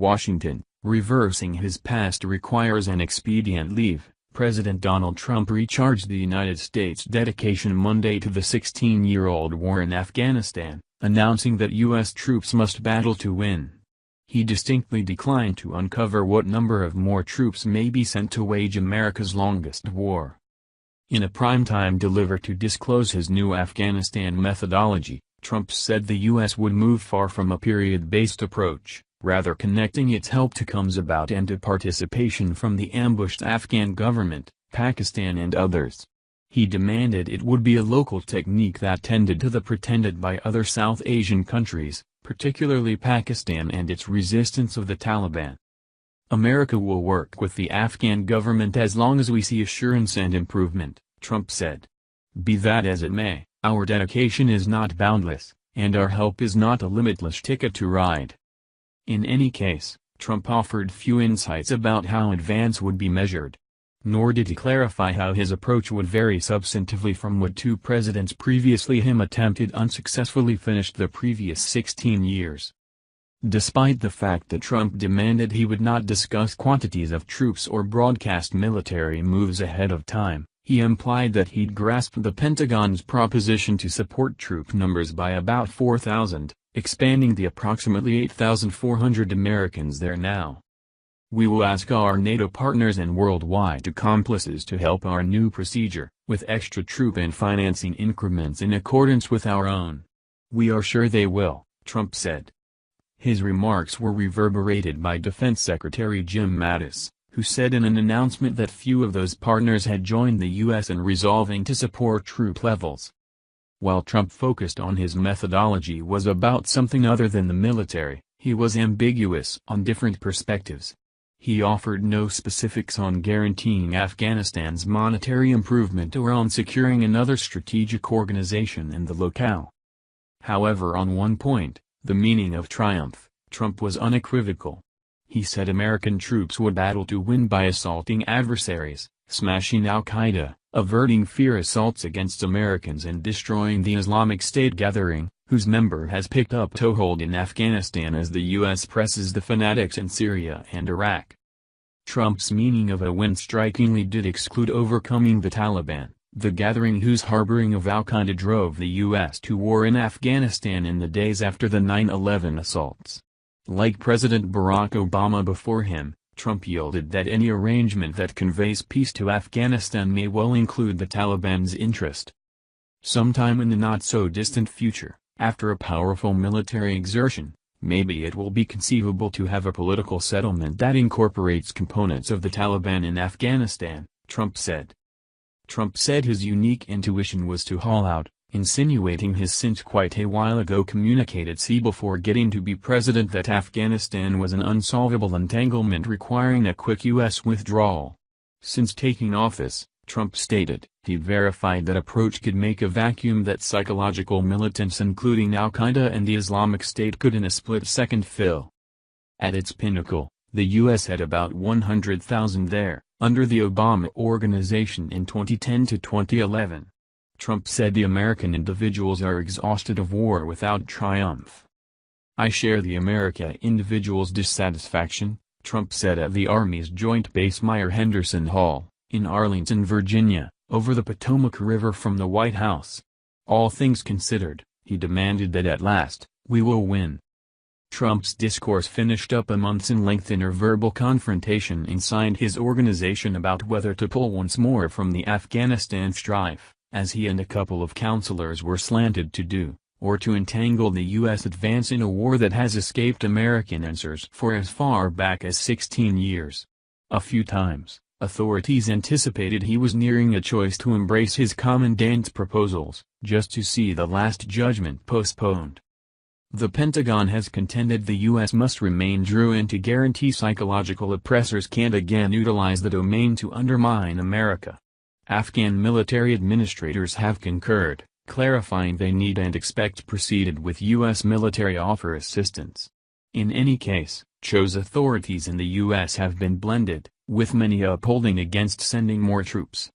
Washington, reversing his past requires an expedient leave. President Donald Trump recharged the United States' dedication Monday to the 16-year-old war in Afghanistan, announcing that U.S. troops must battle to win. He distinctly declined to uncover what number of more troops may be sent to wage America's longest war. In a primetime deliver to disclose his new Afghanistan methodology, Trump said the U.S. would move far from a period-based approach, rather connecting its help to comes about and to participation from the ambushed Afghan government, Pakistan and others. He demanded it would be a local technique that tended to the pretended by other South Asian countries, particularly Pakistan and its resistance of the Taliban. America will work with the Afghan government as long as we see assurance and improvement, Trump said. Be that as it may, our dedication is not boundless, and our help is not a limitless ticket to ride. In any case, Trump offered few insights about how advance would be measured. Nor did he clarify how his approach would vary substantively from what two presidents previously him attempted unsuccessfully finished the previous 16 years. Despite the fact that Trump demanded he would not discuss quantities of troops or broadcast military moves ahead of time, he implied that he'd grasped the Pentagon's proposition to support troop numbers by about 4,000, expanding the approximately 8,400 Americans there now. We will ask our NATO partners and worldwide accomplices to help our new procedure, with extra troop and financing increments in accordance with our own. We are sure they will, Trump said. His remarks were reverberated by Defense Secretary Jim Mattis, who said in an announcement that few of those partners had joined the U.S. in resolving to support troop levels. While Trump focused on his methodology was about something other than the military, he was ambiguous on different perspectives. He offered no specifics on guaranteeing Afghanistan's monetary improvement or on securing another strategic organization in the locale. However, on one point, the meaning of triumph, Trump was unequivocal. He said American troops would battle to win by assaulting adversaries, smashing al-Qaeda, averting fear assaults against Americans and destroying the Islamic State gathering, whose member has picked up toehold in Afghanistan as the U.S. presses the fanatics in Syria and Iraq. Trump's meaning of a win strikingly did exclude overcoming the Taliban, the gathering whose harboring of al-Qaeda drove the U.S. to war in Afghanistan in the days after the 9/11 assaults. Like President Barack Obama before him, Trump yielded that any arrangement that conveys peace to Afghanistan may well include the Taliban's interest. Sometime in the not-so-distant future, after a powerful military exertion, maybe it will be conceivable to have a political settlement that incorporates components of the Taliban in Afghanistan, Trump said. Trump said his unique intuition was to haul out, insinuating his since quite a while ago communicated before getting to be president that Afghanistan was an unsolvable entanglement requiring a quick U.S. withdrawal. Since taking office, Trump stated, he'd verified that approach could make a vacuum that psychological militants including al-Qaeda and the Islamic State could in a split-second fill. At its pinnacle, the U.S. had about 100,000 there, under the Obama organization in 2010 to 2011. Trump said the American individuals are exhausted of war without triumph. I share the American individuals' dissatisfaction, Trump said at the Army's Joint Base Myer-Henderson Hall, in Arlington, Virginia, over the Potomac River from the White House. All things considered, he demanded that at last, we will win. Trump's discourse finished up a months-in-length inter-verbal confrontation inside his organization about whether to pull once more from the Afghanistan strife, as he and a couple of counselors were slanted to do, or to entangle the U.S. advance in a war that has escaped American answers for as far back as 16 years. A few times, authorities anticipated he was nearing a choice to embrace his commandant's proposals, just to see the last judgment postponed. The Pentagon has contended the U.S. must remain truant to guarantee psychological oppressors can't again utilize the domain to undermine America. Afghan military administrators have concurred, clarifying they need and expect proceeded with U.S. military offer assistance. In any case, chose authorities in the U.S. have been blended, with many upholding against sending more troops.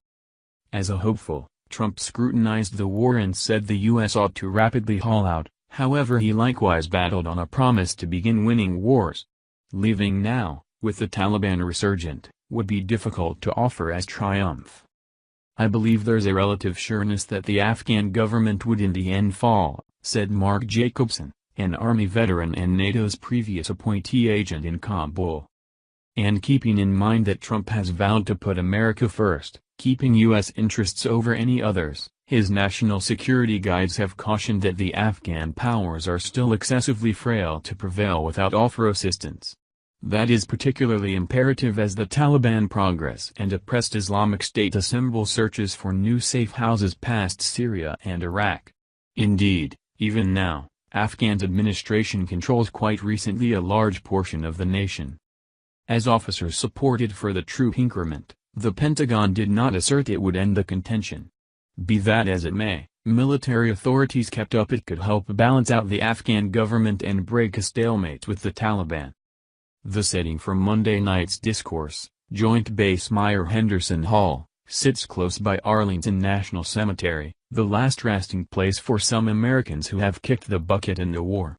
As a hopeful, Trump scrutinized the war and said the U.S. ought to rapidly haul out. However, he likewise battled on a promise to begin winning wars. Leaving now, with the Taliban resurgent, would be difficult to offer as triumph. I believe there's a relative sureness that the Afghan government would in the end fall, said Mark Jacobson, an Army veteran and NATO's previous appointee agent in Kabul. And keeping in mind that Trump has vowed to put America first, keeping U.S. interests over any others, his national security guides have cautioned that the Afghan powers are still excessively frail to prevail without offer assistance. That is particularly imperative as the Taliban progress and oppressed Islamic State assemble searches for new safe houses past Syria and Iraq. Indeed, even now, Afghan's administration controls quite recently a large portion of the nation. As officers supported for the troop increment, the Pentagon did not assert it would end the contention. Be that as it may, military authorities kept up it could help balance out the Afghan government and break a stalemate with the Taliban. The setting for Monday night's discourse, Joint Base Myer-Henderson Hall, sits close by Arlington National Cemetery, the last resting place for some Americans who have kicked the bucket in the war.